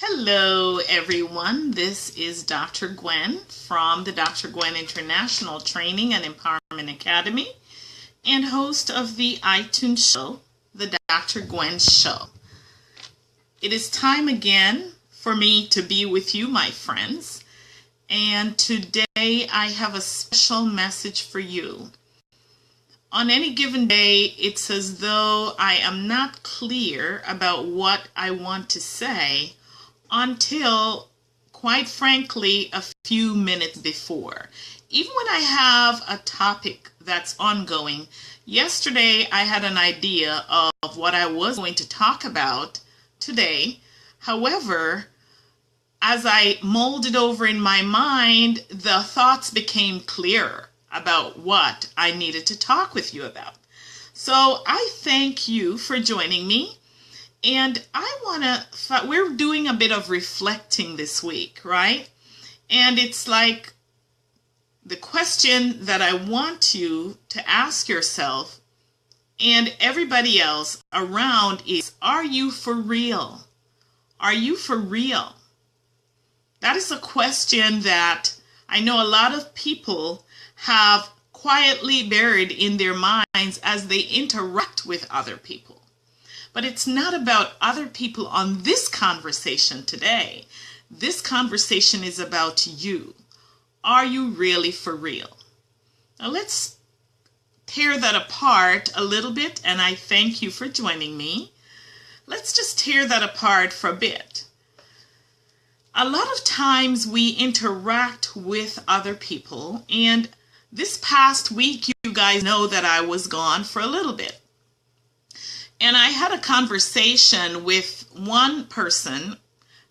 Hello everyone, this is Dr. Gwen from the Dr. Gwen International Training and Empowerment Academy and host of the iTunes show, The Dr. Gwen Show. It is time again for me to be with you, my friends, and today I have a special message for you. On any given day, it's as though I am not clear about what I want to say until, quite frankly, a few minutes before. Even when I have a topic that's ongoing, yesterday I had an idea of what I was going to talk about today. However, as I molded over in my mind, the thoughts became clearer about what I needed to talk with you about. So I thank you for joining me. And we're doing a bit of reflecting this week, right? And it's like the question that I want you to ask yourself and everybody else around is, are you for real? Are you for real? That is a question that I know a lot of people have quietly buried in their minds as they interact with other people. But it's not about other people on this conversation today. This conversation is about you. Are you really for real? Now let's tear that apart a little bit, and I thank you for joining me. Let's just tear that apart for a bit. A lot of times we interact with other people, and this past week you guys know that I was gone for a little bit. And I had a conversation with one person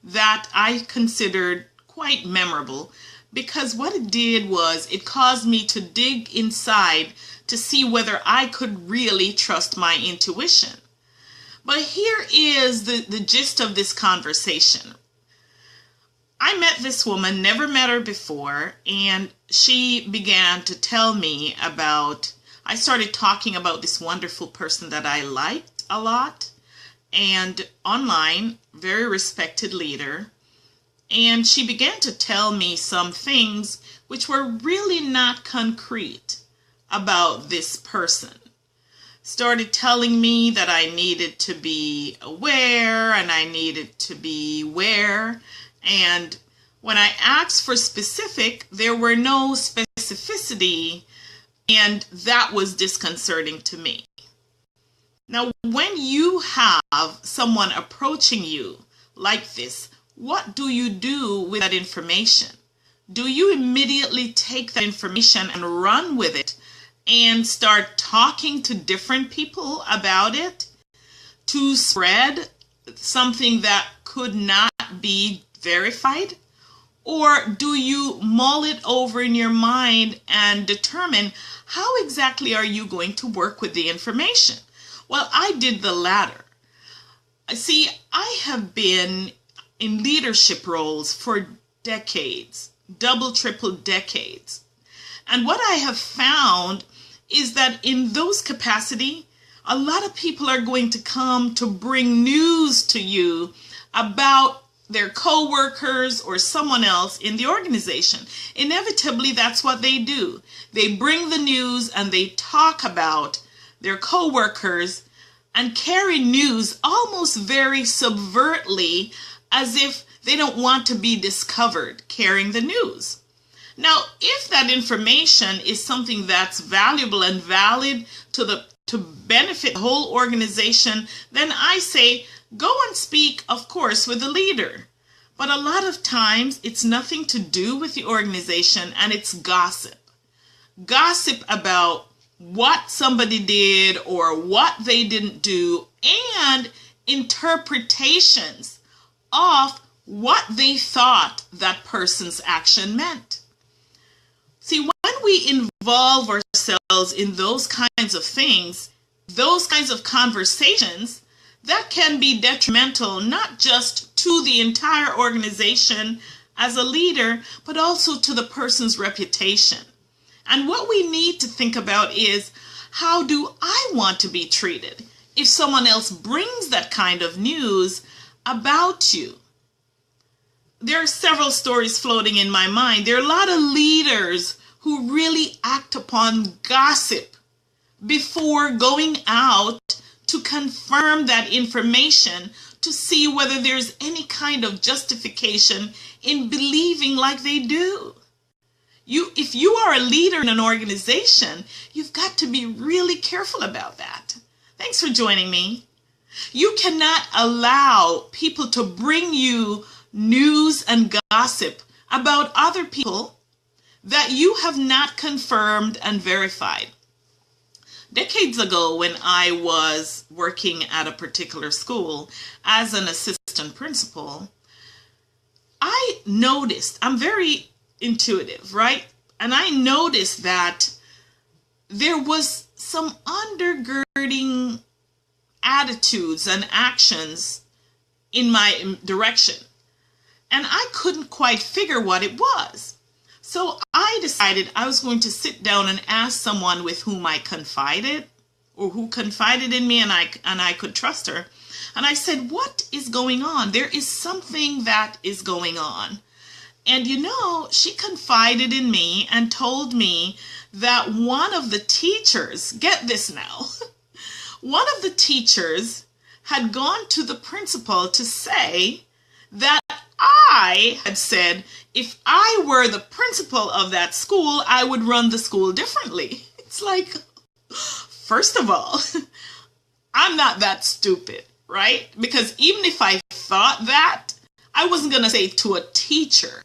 that I considered quite memorable because what it did was it caused me to dig inside to see whether I could really trust my intuition. But here is the gist of this conversation. I met this woman, never met her before, and she began to tell me about, I started talking about this wonderful person that I liked a lot, and online, very respected leader, and she began to tell me some things which were really not concrete about this person. Started telling me that I needed to be aware and I needed to be where, and when I asked for specific, there were no specificity, and that was disconcerting to me. Now, when you have someone approaching you like this, what do you do with that information? Do you immediately take that information and run with it and start talking to different people about it to spread something that could not be verified? Or do you mull it over in your mind and determine how exactly are you going to work with the information? Well, I did the latter. See, I have been in leadership roles for decades, double, triple decades. And what I have found is that in those capacity, a lot of people are going to come to bring news to you about their co-workers or someone else in the organization. Inevitably, that's what they do. They bring the news and they talk about their co-workers and carry news almost very subvertly as if they don't want to be discovered carrying the news. Now, if that information is something that's valuable and valid to benefit the whole organization, then I say go and speak, of course, with the leader. But a lot of times it's nothing to do with the organization and it's gossip. Gossip about what somebody did or what they didn't do, and interpretations of what they thought that person's action meant. See, when we involve ourselves in those kinds of things, those kinds of conversations, that can be detrimental not just to the entire organization as a leader, but also to the person's reputation. And what we need to think about is, how do I want to be treated if someone else brings that kind of news about you? there are several stories floating in my mind. There are a lot of leaders who really act upon gossip before going out to confirm that information to see whether there's any kind of justification in believing like they do. If you are a leader in an organization, you've got to be really careful about that. Thanks for joining me. You cannot allow people to bring you news and gossip about other people that you have not confirmed and verified. Decades ago, when I was working at a particular school as an assistant principal, I noticed, I'm very intuitive, right? And I noticed that there was some undergirding attitudes and actions in my direction. And I couldn't quite figure what it was. So I decided I was going to sit down and ask someone with whom I confided, or who confided in me and I could trust her. And I said, what is going on? There is something that is going on. And she confided in me and told me that one of the teachers, get this now, one of the teachers had gone to the principal to say that I had said, if I were the principal of that school, I would run the school differently. It's like, first of all, I'm not that stupid, right? Because even if I thought that, I wasn't going to say it to a teacher.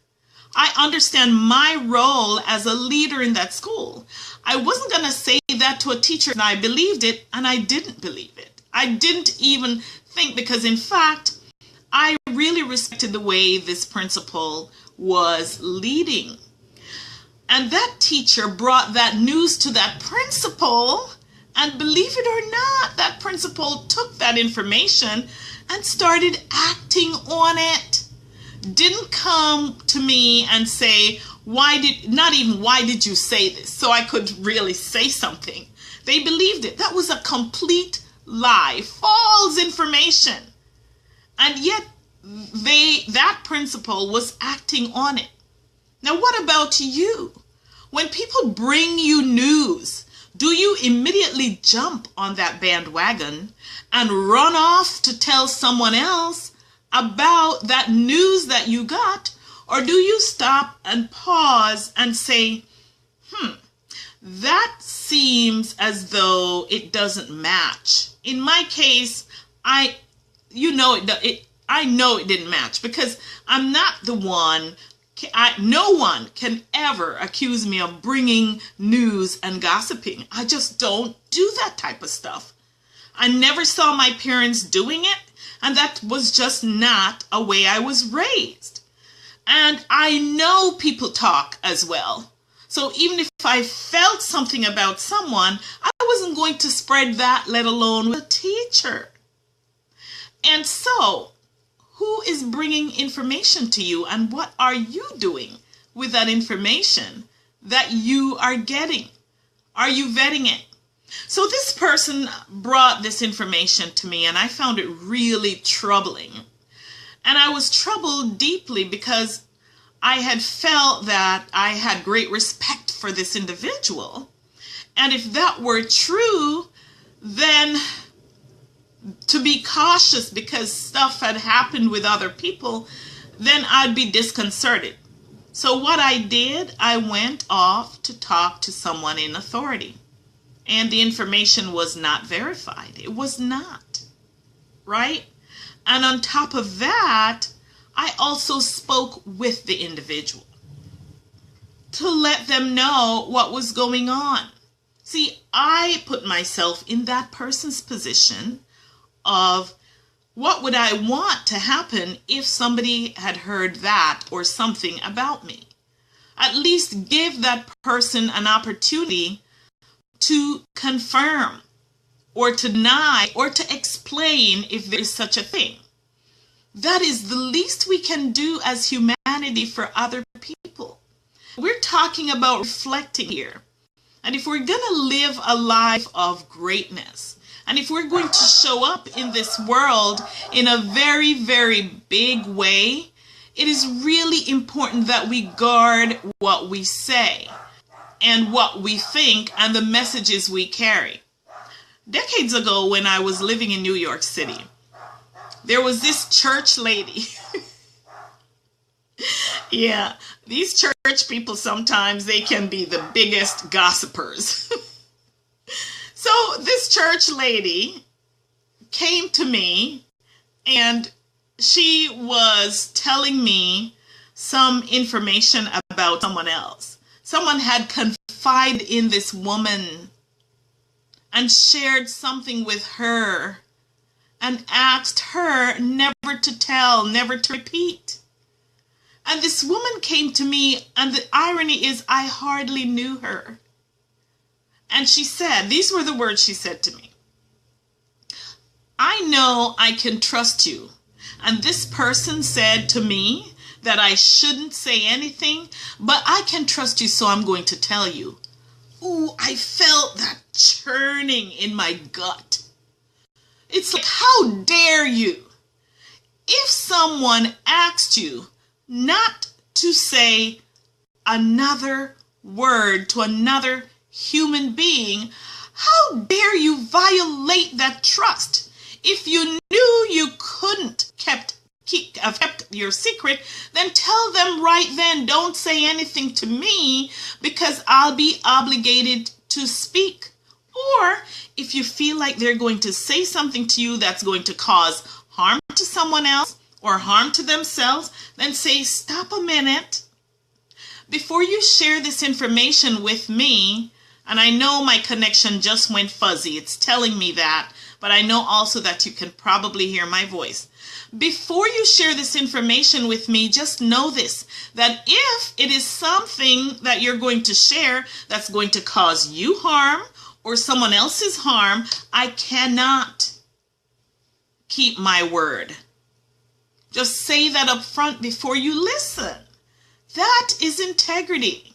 I understand my role as a leader in that school. I wasn't going to say that to a teacher, and I believed it, and I didn't believe it. I didn't even think, because in fact, I really respected the way this principal was leading. And that teacher brought that news to that principal, and believe it or not, that principal took that information and started acting on it. Didn't come to me and say, why did you say this? So I could really say something. They believed it. That was a complete lie, false information. And yet that principal was acting on it. Now, what about you? When people bring you news, do you immediately jump on that bandwagon and run off to tell someone else about that news that you got? Or do you stop and pause and say, that seems as though it doesn't match? In my case, I know it didn't match, because I'm not the one. No one can ever accuse me of bringing news and gossiping. I just don't do that type of stuff. I never saw my parents doing it, and that was just not a way I was raised. And I know people talk as well. So even if I felt something about someone, I wasn't going to spread that, let alone with a teacher. And so, who is bringing information to you, and what are you doing with that information that you are getting? Are you vetting it? So this person brought this information to me, and I found it really troubling. And I was troubled deeply because I had felt that I had great respect for this individual. And if that were true, then to be cautious because stuff had happened with other people, then I'd be disconcerted. So what I did, I went off to talk to someone in authority. And the information was not verified. It was not, right? And on top of that, I also spoke with the individual to let them know what was going on. See, I put myself in that person's position of what would I want to happen if somebody had heard that or something about me. At least give that person an opportunity to confirm or to deny or to explain if there's such a thing. That is the least we can do as humanity for other people. We're talking about reflecting here. And if we're going to live a life of greatness, and if we're going to show up in this world in a very, very big way, it is really important that we guard what we say and what we think and the messages we carry. Decades ago, when I was living in New York City, there was this church lady. Yeah, these church people, sometimes they can be the biggest gossipers. So this church lady came to me and she was telling me some information about someone else. Someone had confided in this woman and shared something with her and asked her never to tell, never to repeat. And this woman came to me, and the irony is I hardly knew her. And she said, these were the words she said to me: "I know I can trust you. And this person said to me that I shouldn't say anything, but I can trust you, so I'm going to tell you." Ooh, I felt that churning in my gut. It's like, how dare you? If someone asked you not to say another word to another human being, how dare you violate that trust? If you knew you couldn't have kept your secret, then tell them right then, don't say anything to me because I'll be obligated to speak. Or if you feel like they're going to say something to you that's going to cause harm to someone else or harm to themselves, then say, stop a minute. Before you share this information with me, and I know my connection just went fuzzy, it's telling me that, but I know also that you can probably hear my voice. Before you share this information with me, just know this, that if it is something that you're going to share that's going to cause you harm or someone else's harm, I cannot keep my word. Just say that up front before you listen. That is integrity.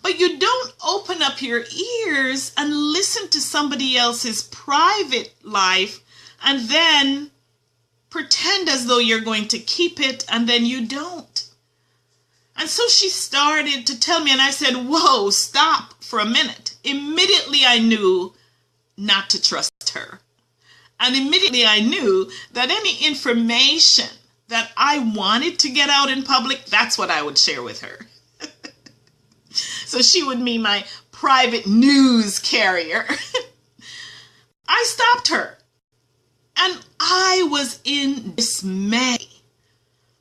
But you don't open up your ears and listen to somebody else's private life and then pretend as though you're going to keep it and then you don't. And so she started to tell me, and I said, whoa, stop for a minute. Immediately I knew not to trust her. And immediately I knew that any information that I wanted to get out in public, that's what I would share with her. So she would be my private news carrier. I stopped her. And I was in dismay.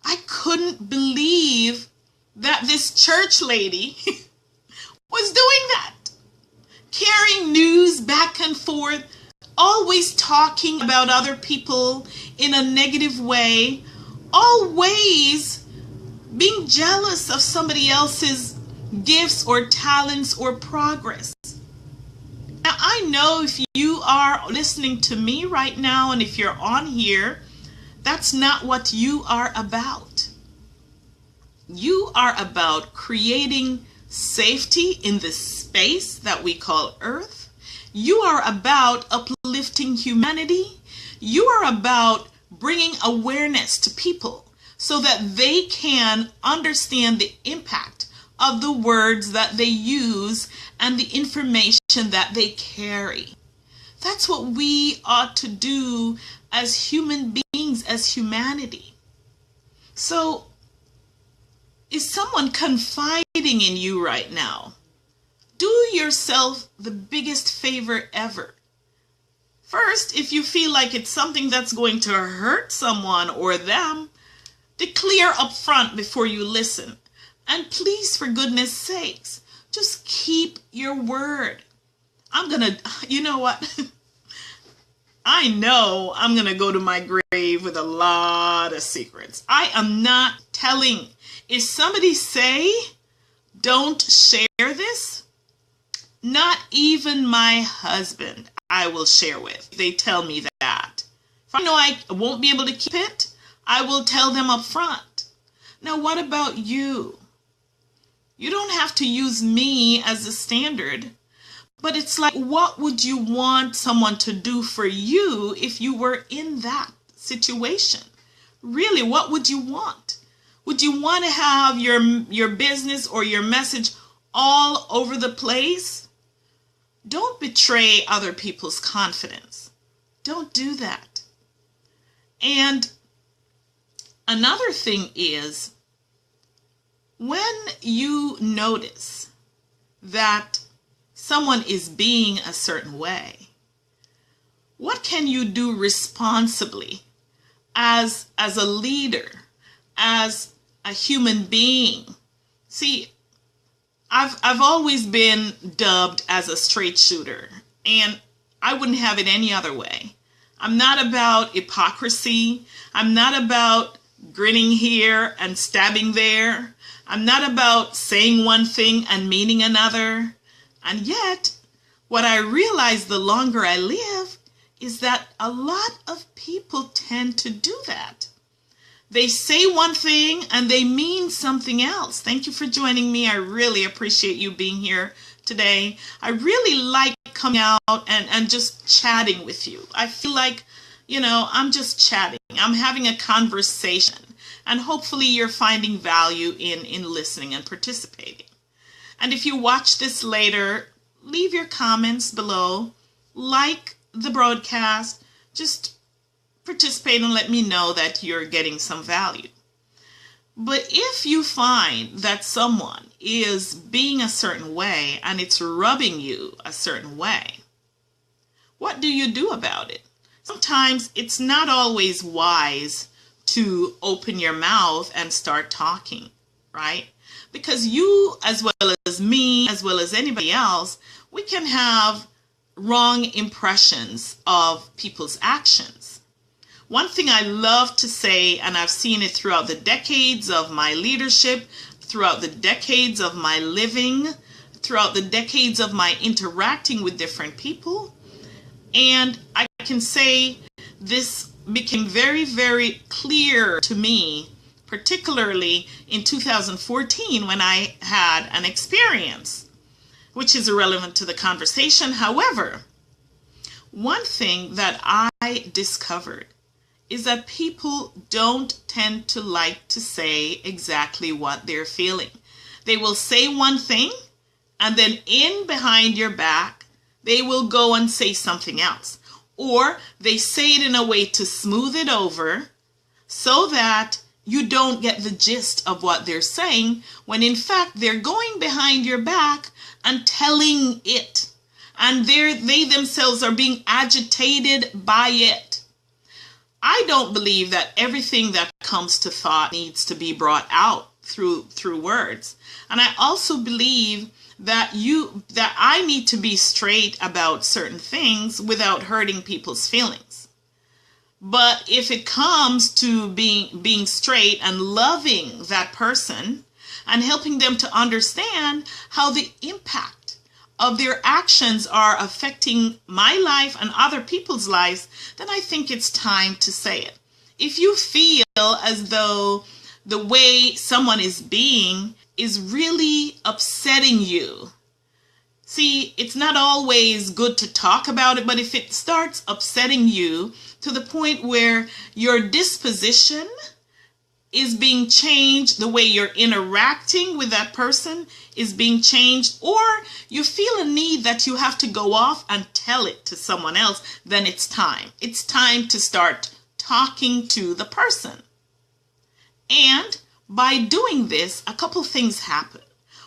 I couldn't believe that this church lady was doing that. Carrying news back and forth, always talking about other people in a negative way, always being jealous of somebody else's gifts or talents or progress. Now, I know if you are listening to me right now and if you're on here, that's not what you are about. You are about creating safety in this space that we call Earth. You are about uplifting humanity. You are about bringing awareness to people so that they can understand the impact of the words that they use and the information that they carry. That's what we ought to do as human beings, as humanity. So, is someone confiding in you right now? Do yourself the biggest favor ever. First, if you feel like it's something that's going to hurt someone or them, declare up front before you listen. And please, for goodness sakes, just keep your word. You know what? I know I'm going to go to my grave with a lot of secrets. I am not telling. If somebody say, don't share this, not even my husband I will share with. They tell me that. If I know I won't be able to keep it, I will tell them up front. Now, what about you? You don't have to use me as a standard, but it's like, what would you want someone to do for you if you were in that situation? Really, what would you want? Would you want to have your business or your message all over the place? Don't betray other people's confidence. Don't do that. And another thing is, when you notice that someone is being a certain way, what can you do responsibly as a leader, as a human being? See, I've always been dubbed as a straight shooter, and I wouldn't have it any other way. I'm not about hypocrisy. I'm not about grinning here and stabbing there. I'm not about saying one thing and meaning another. And yet, what I realize the longer I live is that a lot of people tend to do that. They say one thing and they mean something else. Thank you for joining me. I really appreciate you being here today. I really like coming out and just chatting with you. I feel like, I'm just chatting. I'm having a conversation. And hopefully you're finding value in listening and participating. And if you watch this later, leave your comments below. Like the broadcast. Just participate and let me know that you're getting some value. But if you find that someone is being a certain way and it's rubbing you a certain way, what do you do about it? Sometimes it's not always wise to open your mouth and start talking, right? Because you, as well as me, as well as anybody else, we can have wrong impressions of people's actions. One thing I love to say, and I've seen it throughout the decades of my leadership, throughout the decades of my living, throughout the decades of my interacting with different people, and I can say this became very, very clear to me, particularly in 2014 when I had an experience, which is irrelevant to the conversation. However, one thing that I discovered is that people don't tend to like to say exactly what they're feeling. They will say one thing, and then in behind your back, they will go and say something else. Or they say it in a way to smooth it over so that you don't get the gist of what they're saying, when in fact they're going behind your back and telling it. And they themselves are being agitated by it. I don't believe that everything that comes to thought needs to be brought out through words. And I also believe that I need to be straight about certain things without hurting people's feelings. But if it comes to being straight and loving that person and helping them to understand how the impact of their actions are affecting my life and other people's lives, then I think it's time to say it. If you feel as though the way someone is being is really upsetting you, see, it's not always good to talk about it, but if it starts upsetting you to the point where your disposition is being changed, the way you're interacting with that person is being changed, or you feel a need that you have to go off and tell it to someone else, then it's time. It's time to start talking to the person. And by doing this, a couple things happen.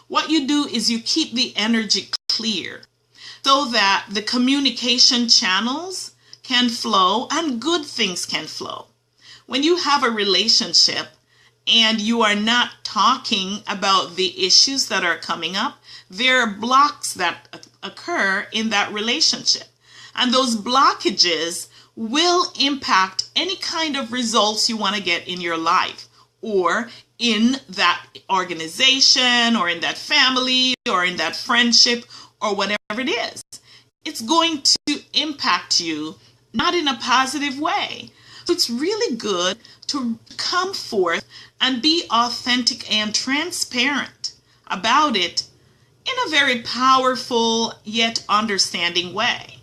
What you do is you keep the energy clear so that the communication channels can flow and good things can flow. When you have a relationship and you are not talking about the issues that are coming up, there are blocks that occur in that relationship. And those blockages will impact any kind of results you want to get in your life, or in that organization, or in that family, or in that friendship, or whatever it is. It's going to impact you not in a positive way. So it's really good to come forth and be authentic and transparent about it in a very powerful yet understanding way.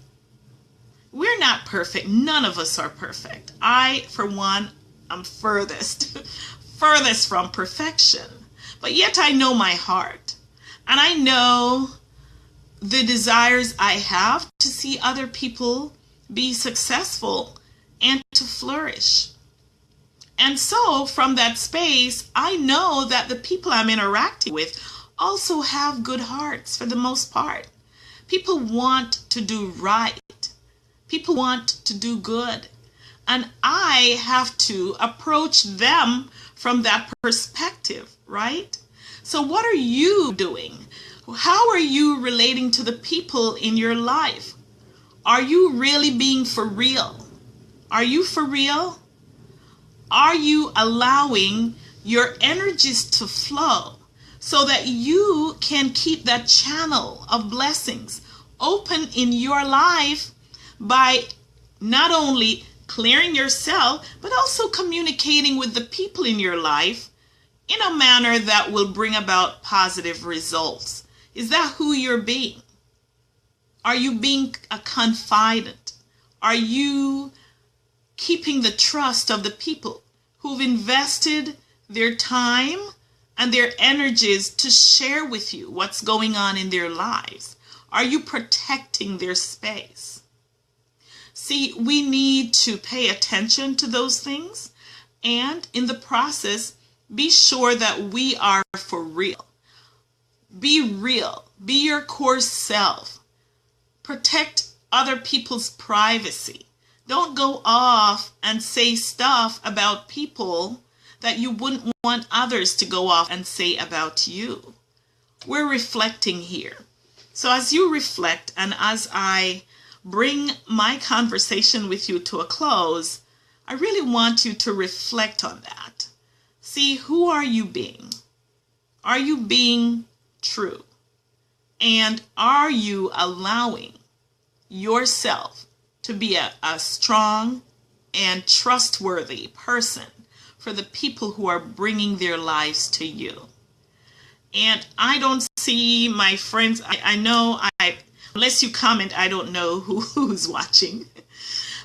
We're not perfect. None of us are perfect. I, for one, am furthest furthest from perfection. But yet I know my heart. And I know the desires I have to see other people be successful and to flourish. And so from that space, I know that the people I'm interacting with also have good hearts for the most part. People want to do right. People want to do good. And I have to approach them from that perspective, right? So what are you doing? How are you relating to the people in your life? Are you really being for real? Are you for real? Are you allowing your energies to flow so that you can keep that channel of blessings open in your life by not only clearing yourself, but also communicating with the people in your life in a manner that will bring about positive results? Is that who you're being? Are you being a confidant? Are you keeping the trust of the people who've invested their time and their energies to share with you what's going on in their lives? Are you protecting their space? See, we need to pay attention to those things, and in the process, be sure that we are for real. Be real. Be your core self. Protect other people's privacy. Don't go off and say stuff about people that you wouldn't want others to go off and say about you. We're reflecting here. So as you reflect, and as I bring my conversation with you to a close, I really want you to reflect on that. See, who are you being? Are you being true? And are you allowing yourself to be a strong and trustworthy person for the people who are bringing their lives to you? And I don't see my friends. I know unless you comment, I don't know who's watching.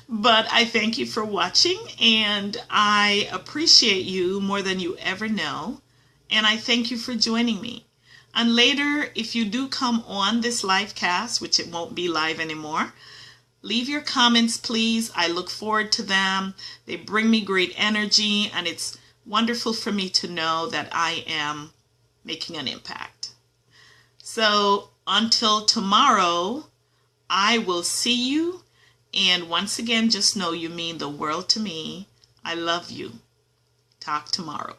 But I thank you for watching, and I appreciate you more than you ever know. And I thank you for joining me. And later, if you do come on this live cast, which it won't be live anymore, leave your comments, please. I look forward to them. They bring me great energy, and it's wonderful for me to know that I am making an impact. So until tomorrow, I will see you. And once again, just know you mean the world to me. I love you. Talk tomorrow.